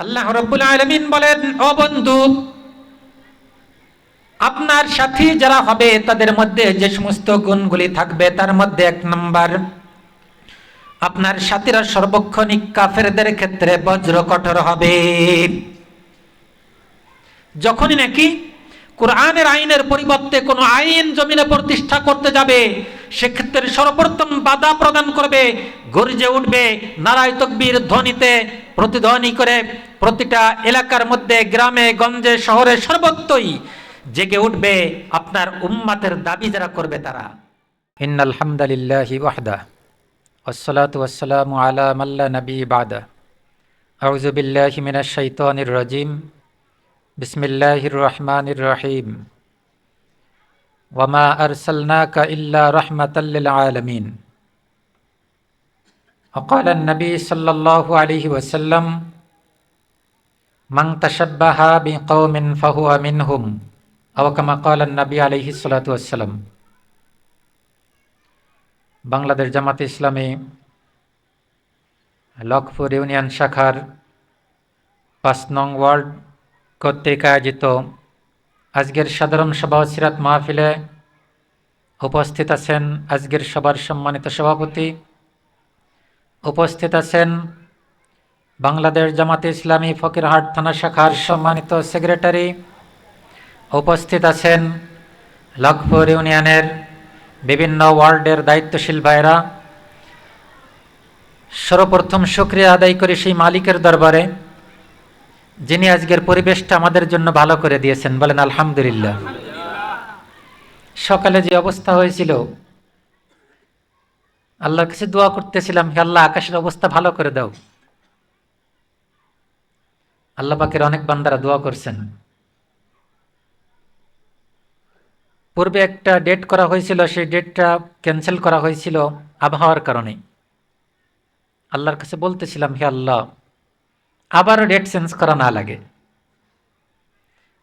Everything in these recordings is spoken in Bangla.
আল্লাহ রাব্বুল আলামিন বলেন, ও বন্ধু, আপনার সাথী যারা হবে তাদের মধ্যে যে সমস্ত গুণগুলি থাকবে তার মধ্যে এক নাম্বার, আপনার সাথীরা সর্বক্ষণিক কাফেরদের ক্ষেত্রে বজ্র কঠোর হবে। যখনই নাকি কোরআনের আইনের পরিবর্তে কোনো আইন জমিনে প্রতিষ্ঠা করতে যাবে, সেক্ষেত্রে সর্বপ্রথম বাধা প্রদান করবে, গর্জে উঠবে নারায়ে তাকবীর ধ্বনিতে প্রতিধ্বনি করে প্রতিটা এলাকার মধ্যে, গ্রামে গঞ্জে শহরে সর্বত্রই জেগে উঠবে আপনার উম্মতের দাবি যারা করবে তারা। ইন্নাল হামদালিল্লাহি ওয়াহদা ওয়াসসালাতু ওয়াসসালামু আলা মান লা নবী বাদা। আউযু বিল্লাহি মিনাশ শাইতানির রাজিম। বিসমিল্লাহির রহমানির রহিম। ওয়ামা আরসালনাকা ইল্লা রাহমাতাল লিল আলামিন। ওয়াকালা an-নবী সাল্লাল্লাহু আলাইহি ওয়াসাল্লাম, মান তাশাব্বাহা বিকওমিন ফাহুয়া মিনহুম, আও কামা ক্বালা an-নবী আলাইহিস সালাতু ওয়াসসালাম। বাংলাদেশ জামাতে ইসলামী লক্ষ্মীপুর ইউনিয়ন শাখার ৫ নং ওয়ার্ড কর্তৃক আয়োজিত আজকের সাধারণ সভা ও সিরাত মাহফিলে উপস্থিত আছেন আজকের সভার সম্মানিত সভাপতি, উপস্থিত আছেন বাংলাদেশ জামাতে ইসলামী ফকিরহাট থানা শাখার সম্মানিত সেক্রেটারি, উপস্থিত আছেন লক্ষ্মীপুর ইউনিয়নের বিভিন্ন ওয়ার্ডের দায়িত্বশীল ভাইরা। সর্বপ্রথম শুকরিয়া আদায় করি সেই মালিকের দরবারে যিনি আজকের পরিবেশটা আমাদের জন্য ভালো করে দিয়েছেন। বলেন আলহামদুলিল্লাহ। সকালে যে অবস্থা হয়েছিল, আল্লাহর কাছে দোয়া করতেছিলাম, হে আল্লাহ আকাশের অবস্থা ভালো করে দাও। আল্লাহ পাকের অনেক বান্দারা দোয়া করছেন। পূর্বে একটা ডেট করা হয়েছিল, সেই ডেটটা ক্যান্সেল করা হয়েছিল আবহাওয়ার কারণে। আল্লাহর কাছে বলতেছিলাম, হে আল্লাহ আবারও ডেট চেঞ্জ করা না লাগে।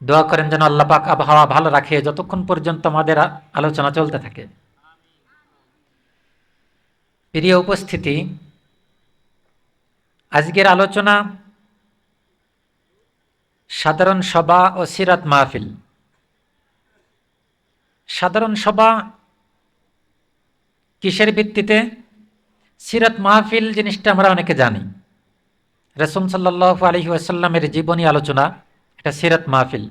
দোয়া করেন যেন আল্লাহ পাক আবহাওয়া ভালো রাখে যতক্ষণ পর্যন্ত আমাদের আলোচনা চলতে থাকে। প্রিয় উপস্থিতি, আজকের আলোচনা সাধারণ সভা ও সিরাত মাহফিল। সাধারণ সভা কিসের ভিত্তিতে? সিরাত মাহফিল জিনিসটা আমরা অনেকে জানি, রাসূল সাল্লাল্লাহু আলাইহি ওয়াসাল্লামের জীবনী আলোচনা, এটা সিরাত মাহফিল।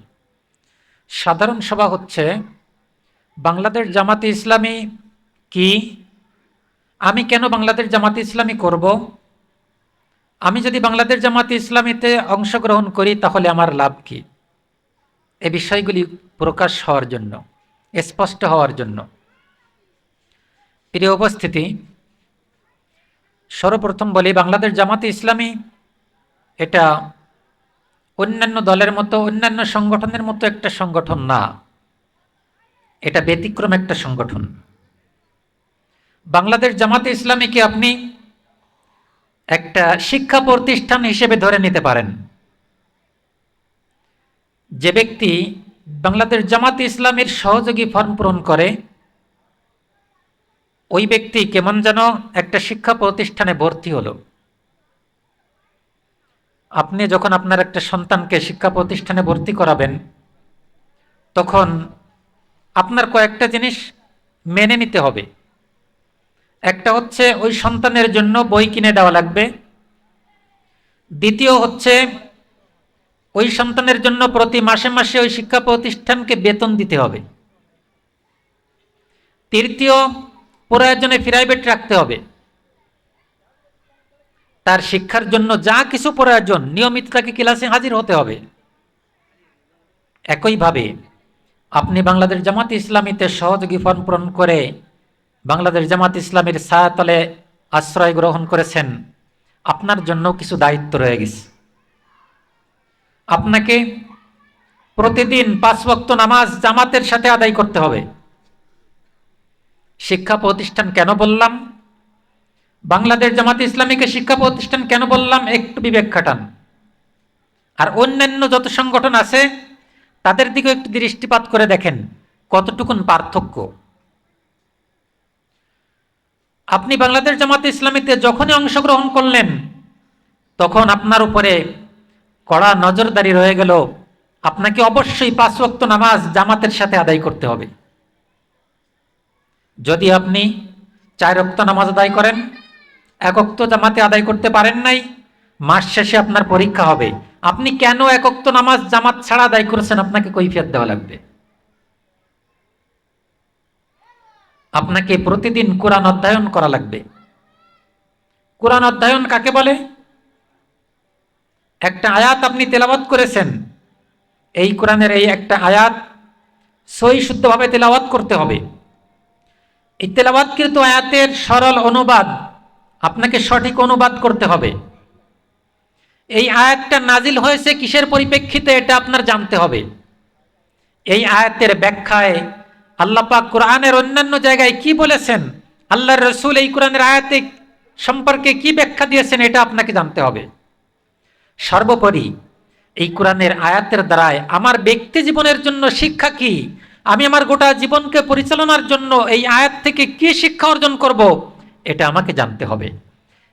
সাধারণ সভা হচ্ছে বাংলাদেশ জামাতে ইসলামী কি, আমি কেন বাংলাদেশ জামাতে ইসলামী করব, আমি যদি বাংলাদেশ জামাতে ইসলামীতে অংশগ্রহণ করি তাহলে আমার লাভ কি, এই বিষয়গুলি প্রকাশ হওয়ার জন্য, স্পষ্ট হওয়ার জন্য। প্রিয় উপস্থিতি, সর্বপ্রথম বলি বাংলাদেশ জামাতে ইসলামী এটা অন্যান্য দলের মতো, অন্যান্য সংগঠনের মতো একটা সংগঠন না, এটা ব্যতিক্রম একটা সংগঠন। বাংলাদেশ জামাতে ইসলামীকে আপনি একটা শিক্ষা প্রতিষ্ঠান হিসেবে ধরে নিতে পারেন। যে ব্যক্তি বাংলাদেশ জামাতে ইসলামীর সহযোগী ফর্ম পূরণ করে, ওই ব্যক্তি কেমন যেন একটা শিক্ষা প্রতিষ্ঠানে ভর্তি হলো। আপনি যখন আপনার একটা সন্তানকে শিক্ষা প্রতিষ্ঠানে ভর্তি করাবেন, তখন আপনার কয়েকটা জিনিস মেনে নিতে হবে। একটা হচ্ছে ওই সন্তানের জন্য বই কিনে দেওয়া লাগবে। দ্বিতীয় হচ্ছে ওই সন্তানের জন্য প্রতি মাসে মাসে ওই শিক্ষা প্রতিষ্ঠানকে বেতন দিতে হবে। তৃতীয়, প্রয়োজনে প্রাইভেট রাখতে হবে। তার শিক্ষার জন্য যা কিছু প্রয়োজন নিয়মিত তাকে ক্লাসে হাজির হতে হবে। একইভাবে আপনি বাংলাদেশ জামাতে ইসলামীতে সহযোগী ফর্ম পূরণ করে বাংলাদেশ জামাতে ইসলামীর ছায়াতলে আশ্রয় গ্রহণ করেছেন, আপনার জন্য কিছু দায়িত্ব রয়ে গেছে। আপনাকে প্রতিদিন 5 ওয়াক্ত নামাজ জামাতের সাথে আদায় করতে হবে। শিক্ষা প্রতিষ্ঠান কেন বললাম, বাংলাদেশ জামাতে ইসলামীকে শিক্ষা প্রতিষ্ঠান কেন বললাম, একটু বিবেক খাটান। আর অন্যান্য যত সংগঠন আছে তাদের দিকে একটু দৃষ্টিপাত করে দেখেন কতটুকুন পার্থক্য। আপনি বাংলাদেশ জামাতে ইসলামীতে যখনই অংশগ্রহণ করলেন, তখন আপনার উপরে কড়া নজরদারি রয়ে গেল, আপনাকে অবশ্যই 5 ওয়াক্ত নামাজ জামাতের সাথে আদায় করতে হবে। যদি আপনি 4 ওয়াক্ত নামাজ আদায় করেন, 1 ওয়াক্ত জামাতে আদায় করতে পারেন নাই, মাস শেষে আপনার পরীক্ষা হবে। আপনি কেন 1 ওয়াক্ত নামাজ জামাত ছাড়া আদায় করেছেন, আপনাকে কৈফিয়ত দেওয়া লাগবে। আপনাকে প্রতিদিন কোরআন অধ্যয়ন করা লাগবে। কোরআন অধ্যয়ন কাকে বলে? একটা আয়াত আপনি তেলাওয়াত করেছেন, এই কোরআনের এই একটা আয়াত সহি শুদ্ধভাবে তেলাওয়াত করতে হবে। এই তেলাওয়াতকৃত আয়াতের সরল অনুবাদ আপনাকে সঠিক অনুবাদ করতে হবে। এই আয়াতটা নাজিল হয়েছে কিসের পরিপ্রেক্ষিতে, এটা আপনার জানতে হবে। এই আয়াতের ব্যাখ্যায় আল্লাহ পাক কোরআনের অন্যান্য জায়গায় কি বলেছেন, আল্লাহর রাসূল এই কোরআনের আয়াতে সম্পর্কে কি ব্যাখ্যা দিয়েছেন, এটা আপনাকে জানতে হবে। সর্বোপরি এই কোরআনের আয়াতের দ্বারায় আমার ব্যক্তি জীবনের জন্য শিক্ষা কি, আমি আমার গোটা জীবনকে পরিচালনার জন্য এই আয়াত থেকে কি শিক্ষা অর্জন করব, এটা আমাকে জানতে হবে।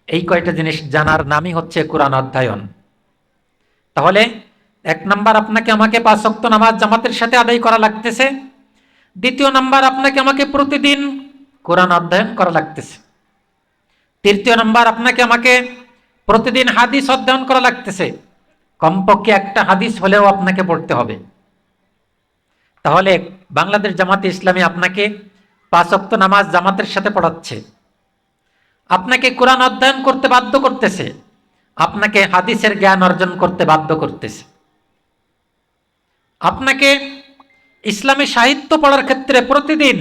এই কয়টা জিনিস জানার নামই হচ্ছে কোরআন অধ্যয়ন। তাহলে 1 নাম্বার, আপনাকে আমাকে 5 ওয়াক্ত নামাজ জামাতের সাথে আদায় করা লাগতেছে। 2 নাম্বার, আপনাকে আমাকে প্রতিদিন কোরআন অধ্যয়ন করা লাগতেছে। 3 নাম্বার, আপনাকে আমাকে প্রতিদিন হাদিস অধ্যয়ন করা লাগতেছে। কমপক্ষে একটা হাদিস হলেও আপনাকে পড়তে হবে। তাহলে বাংলাদেশ জামাতে ইসলামী আপনাকে 5 ওয়াক্ত নামাজ জামাতের সাথে পড়াচ্ছে, আপনাকে কোরআন অধ্যয়ন করতে বাধ্য করতেছে, আপনাকে হাদিসের জ্ঞান অর্জন করতে বাধ্য করতেছে, আপনাকে ইসলামী সাহিত্য পড়ার ক্ষেত্রে প্রতিদিন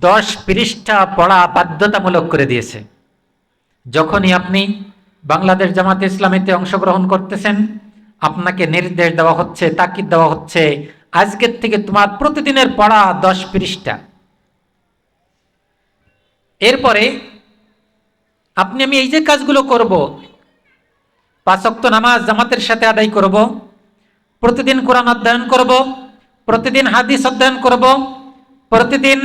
10 পৃষ্ঠা পড়া বাধ্যতামূলক করে দিয়েছে। যখনই আপনি বাংলাদেশ জামাতে ইসলামীতে অংশগ্রহণ করতেছেন, আপনাকে নির্দেশ দেওয়া হচ্ছে, তাকিদ দেওয়া হচ্ছে, আজকের থেকে তোমার প্রতিদিনের পড়া 10 পৃষ্ঠা। এরপরে আপনি আমি এই যে কাজগুলো করব, 5 ওয়াক্ত নামাজ জামাতের সাথে আদায় করব, প্রতিদিন কোরআন অধ্যয়ন করব, প্রতিদিন হাদিস অধ্যয়ন করব, প্রতিদিন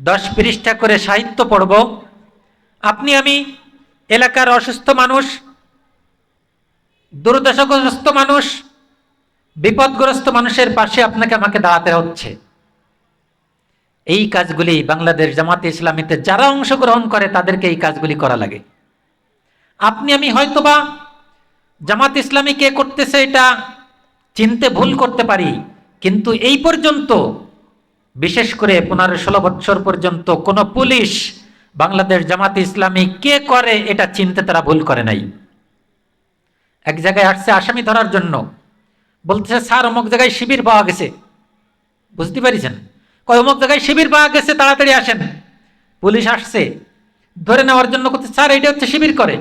10 পৃষ্ঠা করে সাহিত্য পড়ব। আপনি আমি এলাকার অসুস্থ মানুষ, দুর্দশাগ্রস্ত মানুষ, বিপদগ্রস্ত মানুষের পাশে আপনাকে আমাকে দাঁড়াতে হচ্ছে। এই কাজগুলি বাংলাদেশ জামাতে ইসলামীতে যারা অংশগ্রহণ করে তাদেরকে এই কাজগুলি করা লাগে। আপনি আমি হয়তোবা জামাত ইসলামী কে করতেছে এটা চিনতে ভুল করতে পারি, কিন্তু এই পর্যন্ত বিশেষ করে 15-16 বছর পর্যন্ত কোনো পুলিশ বাংলাদেশ জামাতে ইসলামী কে করে এটা চিনতে তারা ভুল করে নাই। এক জায়গায় আসছে আসামি ধরার জন্য, বলতেছে স্যার অমুক জায়গায় শিবির পাওয়া গেছে। বুঝতে পারিছেন? কয় অমুক জায়গায় শিবির পাওয়া গেছে, তাড়াতাড়ি আসেন। পুলিশ আসছে ধরে নেওয়ার জন্য, করতে স্যার এটা হচ্ছে শিবির করে।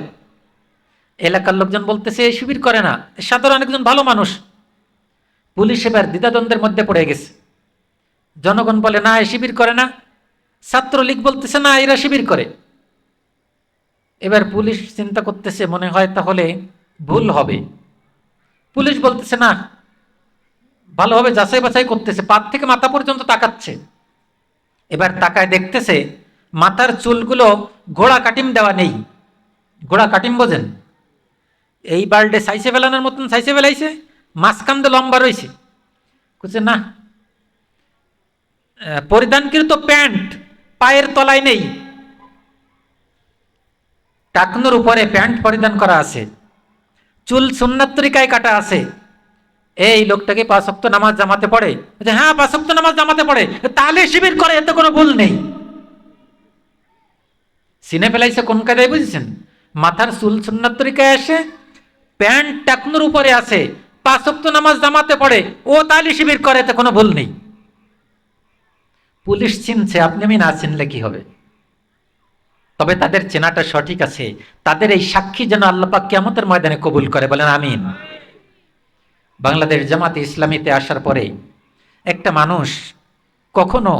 এলাকার লোকজন বলতেছে এই শিবির করে না, সাধারণ একজন ভালো মানুষ। পুলিশ এবার দ্বিধাদ্বন্দ্বের মধ্যে পড়ে গেছে। জনগণ বলে না এ শিবির করে না, ছাত্রলীগ বলতেছে না এরা শিবির করে। এবার পুলিশ চিন্তা করতেছে মনে হয় তাহলে ভুল হবে। পুলিশ বলতেছে না, ভালোভাবে যাচাই বাছাই করতেছে, পা থেকে মাথা পর্যন্ত তাকাচ্ছে। এবার তাকায় দেখতেছে মাথার চুলগুলো ঘোড়া কাটিম দেওয়া নেই। ঘোড়া কাটিম বোঝেন? এই বাল্ডে সাইসে ফেলানোর মতন সাইসে ফেলাইছে, মাঝখান দিয়ে লম্বা রয়েছে। বুঝছে না, পরিধানকৃত প্যান্ট পায়ের তলায় নেই, টাকনুর উপরে প্যান্ট পরিধান করা আছে, চুল সুন্নাত তরিকায় কাটা আছে। এই লোকটাকে 5 ওয়াক্ত নামাজ জামাতে পড়ে? হ্যাঁ 5 ওয়াক্ত নামাজ জামাতে পড়ে, তাহলে শিবির করে, এতে কোনো ভুল নেই। সিনে ফেলাইছে কোন কায়দায় বুঝেছেন? মাথার চুল সুন্নাত তরিকায় আসে, প্যান্ট টাকনুর উপরে আছে, 5 ওয়াক্ত নামাজ জামাতে পড়ে, ও তাহলে শিবির করে, এতে কোনো ভুল নেই। পুলিশ চিনছে, আপনি আমি না চিনলে কি হবে? তবে তাদের চেনাটা সঠিক আছে। তাদের এই সাক্ষী যেন আল্লাহ পাক কিয়ামতের ময়দানে কবুল করে, বলেন আমিন। বাংলাদেশ জামাতে ইসলামীতে আসার পরে একটা মানুষ কখনো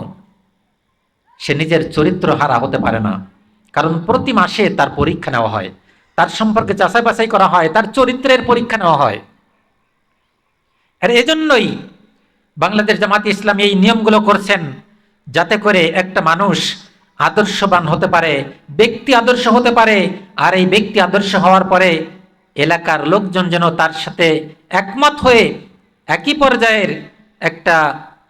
সে নিজের চরিত্র হারা হতে পারে না, কারণ প্রতি মাসে তার পরীক্ষা নেওয়া হয়, তার সম্পর্কে যাচাই বাছাই করা হয়, তার চরিত্রের পরীক্ষা নেওয়া হয়। আর এজন্যই বাংলাদেশ জামাতে ইসলামী এই নিয়মগুলো করছেন, যাতে করে একটা মানুষ আদর্শবান হতে পারে, ব্যক্তি আদর্শ হতে পারে। আর এই ব্যক্তি আদর্শ হওয়ার পরে এলাকার লোকজন যেন তার সাথে একমত হয়ে একই পর্যায়ের একটা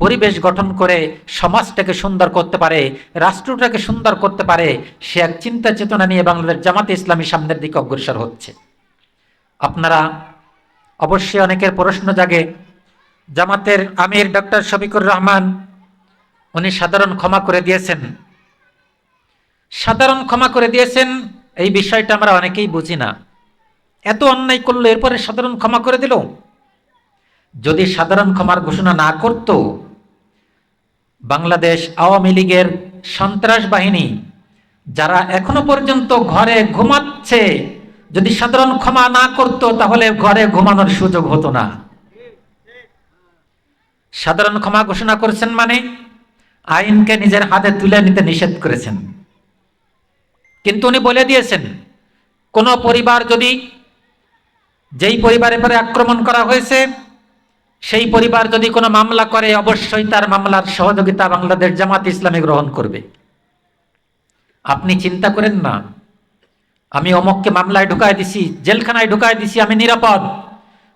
পরিবেশ গঠন করে সমাজটাকে সুন্দর করতে পারে, রাষ্ট্রটাকে সুন্দর করতে পারে, সে এক চিন্তা চেতনা নিয়ে বাংলাদেশ জামাতে ইসলামী সামনের দিকে অগ্রসর হচ্ছে। আপনারা অবশ্যই অনেকের প্রশ্ন জাগে, জামাতের আমির ডক্টর শফিকুর রহমান উনি সাধারণ ক্ষমা করে দিয়েছেন, সাধারণ ক্ষমা করে দিয়েছেন, এই বিষয়টা আমরা অনেকেই বুঝি না। এত অন্যায় করলো এরপরে সাধারণ ক্ষমা করে দিল। যদি সাধারণ ক্ষমার ঘোষণা না করত, বাংলাদেশ আওয়ামী লীগের সন্ত্রাস বাহিনী যারা এখনো পর্যন্ত ঘরে ঘুমাচ্ছে, যদি সাধারণ ক্ষমা না করত তাহলে ঘরে ঘুমানোর সুযোগ হতো না। সাধারণ ক্ষমা ঘোষণা করেছেন মানে আইনকে নিজের হাতে তুলে নিতে নিষেধ করেছেন। কিন্তু উনি বলে দিয়েছেন, কোন পরিবার যদি, যেই পরিবারের পরে আক্রমণ করা হয়েছে সেই পরিবার যদি কোনো মামলা করে, অবশ্যই তার মামলার সহযোগিতা বাংলাদেশ জামাত ইসলামী গ্রহণ করবে। আপনি চিন্তা করেন না আমি অমুককে মামলায় ঢুকায় দিছি, জেলখানায় ঢুকায় দিছি, আমি নিরাপদ।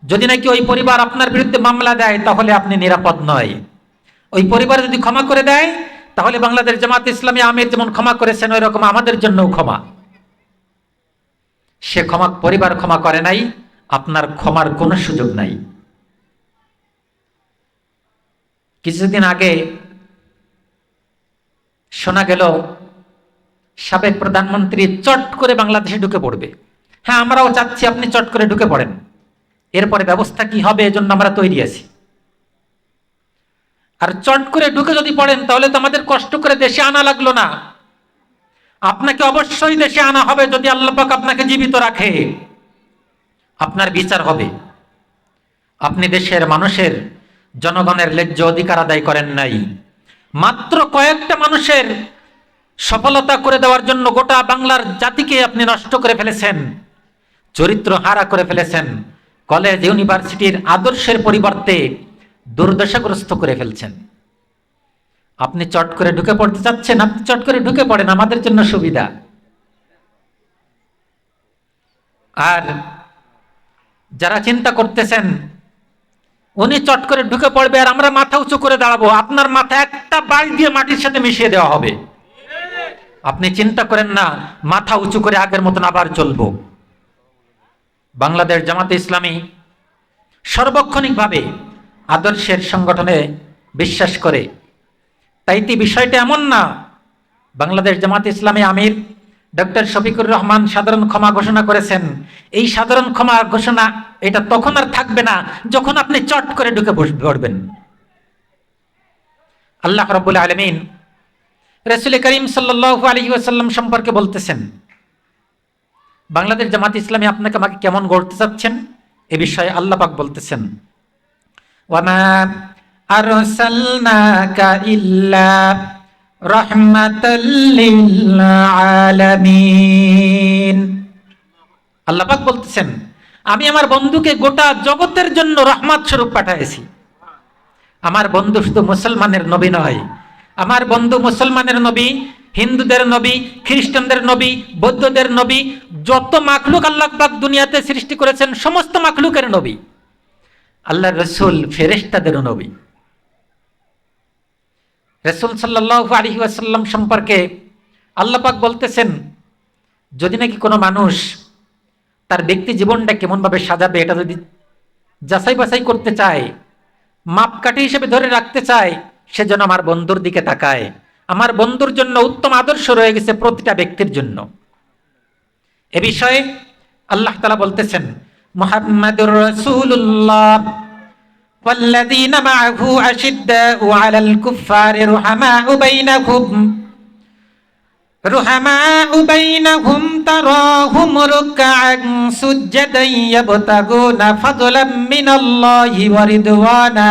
যদি নাকি ওই পরিবার আপনার বিরুদ্ধে মামলা দেয় তাহলে আপনি নিরাপদ নয়। ওই পরিবার যদি ক্ষমা করে দেয় তাহলে বাংলাদেশ জামাত ইসলামী আমির যেমন ক্ষমা করেছেন ওই রকম আমাদের জন্যও ক্ষমা। সে ক্ষমা, পরিবার ক্ষমা করে নাই, আপনার ক্ষমার কোনো সুযোগ নাই। কিছুদিন আগে শোনা গেল সাবেক প্রধানমন্ত্রী চট করে বাংলাদেশে ঢুকে পড়বে। হ্যাঁ, আমরাও চাচ্ছি আপনি চট করে ঢুকে পড়েন, এরপরে ব্যবস্থা কি হবে এজন্য আমরা তৈরি আছি। আর চট করে ঢুকে যদি পড়েন তাহলে তো আমাদের কষ্ট করে দেশে আনা লাগলো না। আপনাকে অবশ্যই দেশে আনা হবে, যদি আল্লাহ পাক আপনাকে জীবিত রাখে আপনার বিচার হবে। আপনি দেশের মানুষের, জনগণের ন্যায্য অধিকার আদায় করেন নাই। মাত্র কয়েকটা মানুষের সফলতা করে দেওয়ার জন্য গোটা বাংলার জাতিকে আপনি নষ্ট করে ফেলেছেন, চরিত্র হারা করে ফেলেছেন, কলেজ ইউনিভার্সিটির আদর্শের পরিবর্তে দুর্দশাগ্রস্ত করে ফেলছেন। আপনি চট করে ঢুকে পড়তে চাচ্ছেন, আপনি চট করে ঢুকে পড়েন, আমাদের জন্য সুবিধা। আর যারা চিন্তা করতেছেন উনি চট করে ঢুকে পড়বে আর আমরা মাথা উঁচু করে দাঁড়াবো, আপনার মাথা একটা বাড়ি দিয়ে মাটির সাথে মিশিয়ে দেওয়া হবে। আপনি চিন্তা করেন না, মাথা উঁচু করে আগের মতন আবার চলবো। বাংলাদেশ জামাতে ইসলামী সার্বক্ষণিকভাবে আদর্শের সংগঠনে বিশ্বাস করে। তাইতে বিষয়টা এমন না বাংলাদেশ জামাতে ইসলামী আমির ডক্টর শফিকুর রহমান সাধারণ ক্ষমা ঘোষণা করেছেন, এই সাধারণ ক্ষমা ঘোষণা এটা তখন আর থাকবে না যখন আপনি চট করে ঢুকে পড়বেন। আল্লাহ রাব্বুল আলামিন রাসূল করিম সাল্লাল্লাহু আলাইহি ওয়াসাল্লাম সম্পর্কে বলতেছেন, বাংলাদেশ জামাত ইসলামী আপনাকে আমাকে কেমন গড়তে চাচ্ছেন এ বিষয়ে আল্লাহ পাক বলতেছেন, ওয়ামা আরসালনাকা ইল্লা রাহমাতাল লিল আলামিন। আল্লাহ পাক বলতেছেন, আমি আমার বন্ধুকে গোটা জগতের জন্য রহমত স্বরূপ পাঠাইছি। আমার বন্ধু শুধু মুসলমানের নবী নয়, আমার বন্ধু মুসলমানের নবী, হিন্দুদের নবী, খ্রিস্টানদের নবী, বৌদ্ধদের নবী, যত মাখলুক আল্লাহ পাক দুনিয়াতে সৃষ্টি করেছেন সমস্ত মাখলুকের নবী। আল্লাহর রাসূল ফেরেশতাদেরও নবী। রাসূল সাল্লাল্লাহু আলাইহি ওয়াসাল্লাম সম্পর্কে আল্লাহ পাক বলতেছেন, যদি নাকি কোনো মানুষ তার ব্যক্তি জীবনটা কেমন ভাবে সাজাবে এটা যদি যাচাই বাছাই করতে চায়, মাপকাঠি হিসেবে ধরে রাখতে চায়, সেজন্য আমার বন্ধুর দিকে তাকায়। আমার বন্ধুর জন্য উত্তম আদর্শ রয়ে গেছে প্রতিটা ব্যক্তির জন্য। এ বিষয়ে আল্লাহ তাআলা বলতেছেন, মুহাম্মাদুর রাসূলুল্লাহ والذين معه أشداء على الكفار رحماء بينهم تراهم ركعا سجدا يبتغون فضلا من الله ورضوانا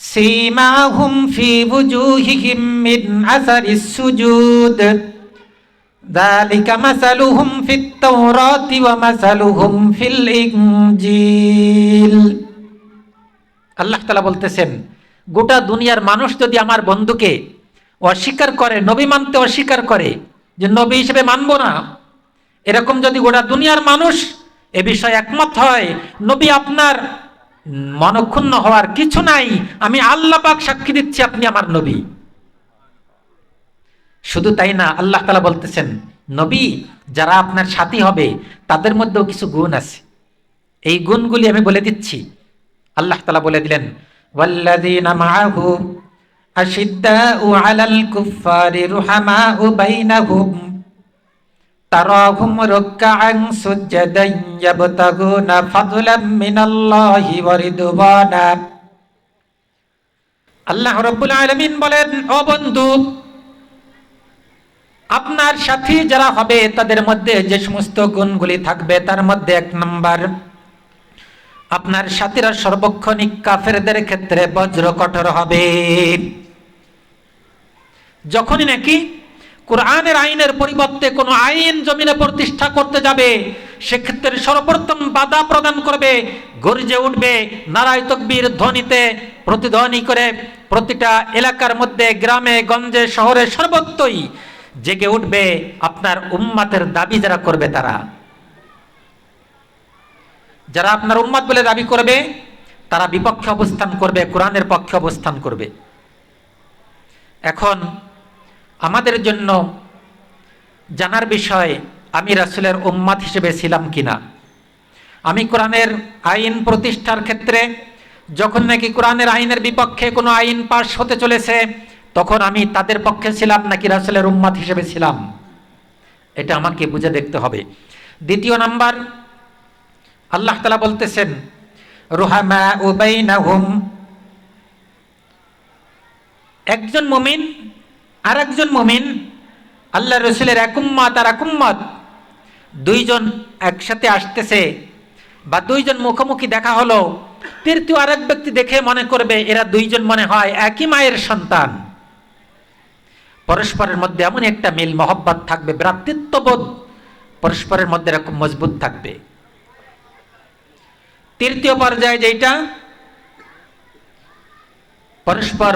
سيماهم في وجوههم من أثر السجود ذلك مثلهم في التوراة ومثلهم في الإنجيل। আল্লাহ তাআলা বলতেছেন, গোটা দুনিয়ার মানুষ যদি আমার বন্ধুকে অস্বীকার করে, নবী মানতে অস্বীকার করে, যে নবী হিসেবে মানবো না, এরকম যদি গোটা দুনিয়ার মানুষ এ বিষয়ে একমত হয়, নবী আপনার মনক্ষুণ্ণ হওয়ার কিছু নাই। আমি আল্লাহ পাক সাক্ষী দিচ্ছি আপনি আমার নবী। শুধু তাই না, আল্লাহ তাআলা বলতেছেন নবী যারা আপনার সাথী হবে তাদের মধ্যেও কিছু গুণ আছে, এই গুণগুলি আমি বলে দিচ্ছি। আল্লাহ তাআলা বলে দিলেন ওয়াল্লাযীনা মাআহু আশিদ্দাউ আলাল কুফফারি রুহামাউ বাইনাহুম তারাহুম রুকআন সুজদান ইয়াবতাগুনা ফাদলাম মিনাল্লাহি ওয়া রিদওয়ানা। আল্লাহ রাব্বুল আলামিন বলেন, ও বন্ধু, আপনার সাথী যারা হবে তাদের মধ্যে যে সমস্ত গুণগুলি থাকবে তার মধ্যে 1 নাম্বার, আপনার সাথীরা সর্বক্ষণিক কাফেরদের ক্ষেত্রে বজ্র কঠোর হবে। যখনই নাকি কোরআনের আইনের পরিবর্তে কোনো আইন জমিনে প্রতিষ্ঠা করতে যাবে, সেক্ষেত্রে সর্বপ্রথম বাধা প্রদান করবে, গর্জে উঠবে, নারায়ে তাকবীর ধ্বনিতে প্রতিধ্বনি করে প্রতিটা এলাকার মধ্যে, গ্রামে গঞ্জে শহরে সর্বত্রই জেগে উঠবে আপনার উম্মতের দাবি যারা করবে তারা। যারা আপনার উম্মত বলে দাবি করবে তারা বিপক্ষে অবস্থান করবে, কোরআনের পক্ষে অবস্থান করবে। এখন আমাদের জন্য জানার বিষয়, আমি রাসূলের উম্মত হিসেবে ছিলাম কিনা। আমি কোরআনের আইন প্রতিষ্ঠার ক্ষেত্রে যখন নাকি কোরআনের আইনের বিপক্ষে কোনো আইন পাশ হতে চলেছে তখন আমি তাদের পক্ষে ছিলাম নাকি রাসূলের উম্মত হিসেবে ছিলাম, এটা আমাকে বুঝে দেখতে হবে। দ্বিতীয় নাম্বার, আল্লাহ তাআলা বলতেছেন রুহামাউ বাইনাহুম, একজন মুমিন আর একজন মুমিন, আল্লাহ রাসূলের এক উম্মত আর এক উম্মত, দুইজন একসাথে আসতেছে বা দুইজন মুখোমুখি দেখা হলো, তৃতীয় আরেক ব্যক্তি দেখে মনে করবে এরা দুইজন মনে হয় একই মায়ের সন্তান। পরস্পরের মধ্যে এমন একটা মিল মহব্বত থাকবে, ভ্রাতৃত্ববোধ পরস্পরের মধ্যে এরকম মজবুত থাকবে। তৃতীয় পর্যায়ে যেটা,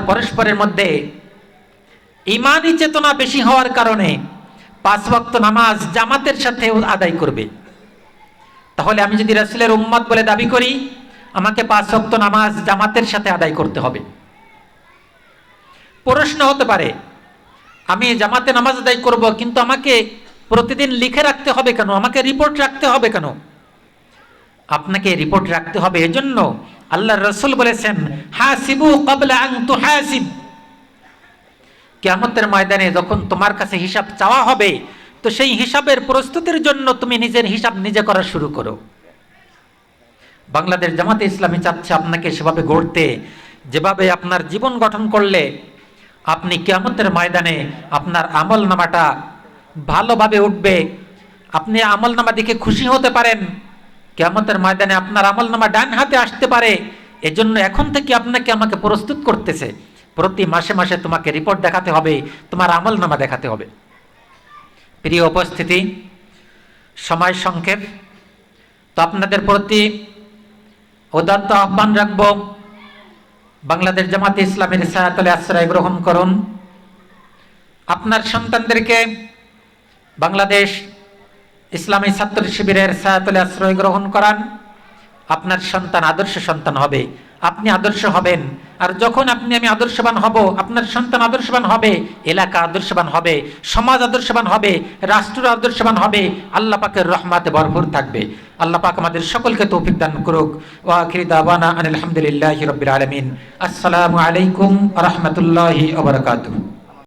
পরস্পরের মধ্যে ঈমানী চেতনা বেশি হওয়ার কারণে 5 ওয়াক্ত নামাজ জামাতের সাথে আদায় করবে। তাহলে আমি যদি রাসূলের উম্মত বলে দাবি করি, আমাকে 5 ওয়াক্ত নামাজ জামাতের সাথে আদায় করতে হবে। প্রশ্ন হতে পারে আমি জামাতে নামাজ আদায় করব, কিন্তু আমাকে প্রতিদিন লিখে রাখতে হবে কেন, আমাকে রিপোর্ট রাখতে হবে কেন? আপনাকে রিপোর্ট রাখতে হবে এজন্য আল্লাহর রাসূল বলেছেন হাসিবু ক্বাবলা আন তুহাসিব। কিয়ামতের ময়দানে যখন তোমার কাছে হিসাব চাওয়া হবে তো সেই হিসাবের প্রস্তুতির জন্য তুমি নিজের হিসাব নিজে করা শুরু করো। বাংলাদেশ জামাতে ইসলামী চাচ্ছে আপনাকে সেভাবে গড়তে, যেভাবে আপনার জীবন গঠন করলে আপনি কিয়ামতের ময়দানে আপনার আমলনামাটা ভালোভাবে উঠবে, আপনি আমলনামা দেখে খুশি হতে পারেন, কিয়ামতের ময়দানে আপনার আমলনামা ডান হাতে আসতে পারে। এজন্য এখন থেকে আপনাকে আমাকে প্রস্তুত করতেছে, প্রতি মাসে মাসে তোমাকে রিপোর্ট দেখাতে হবে, তোমার আমলনামা দেখাতে হবে। প্রিয় উপস্থিতি, সময় সংক্ষেপ, তো আপনাদের প্রতি উদাত্ত আহ্বান রাখবো, বাংলাদেশ জামাতে ইসলামের ছায়াতলে আশ্রয় গ্রহণ করুন। আপনার সন্তানদেরকে বাংলাদেশ ইসলামী ছাত্র শিবিরের ছায়াতলে আশ্রয় গ্রহণ করান। আপনার সন্তান আদর্শ সন্তান হবে, আপনি আদর্শ হবেন। আর যখন আমি আদর্শবান হব, আপনার সন্তান আদর্শবান হবে, এলাকা আদর্শবান হবে, সমাজ আদর্শবান হবে, রাষ্ট্র আদর্শবান হবে, আল্লাহ পাকের রহমতে ভরপুর থাকবে। আল্লাহ পাক আমাদের সকলকে তৌফিক দান করুক। ওয়া আখিরু দাওয়ানা আনিল হামদুলিল্লাহি রাব্বিল আলামিন। আসসালামু আলাইকুম ওয়া রাহমাতুল্লাহি ওয়া বারাকাতুহু।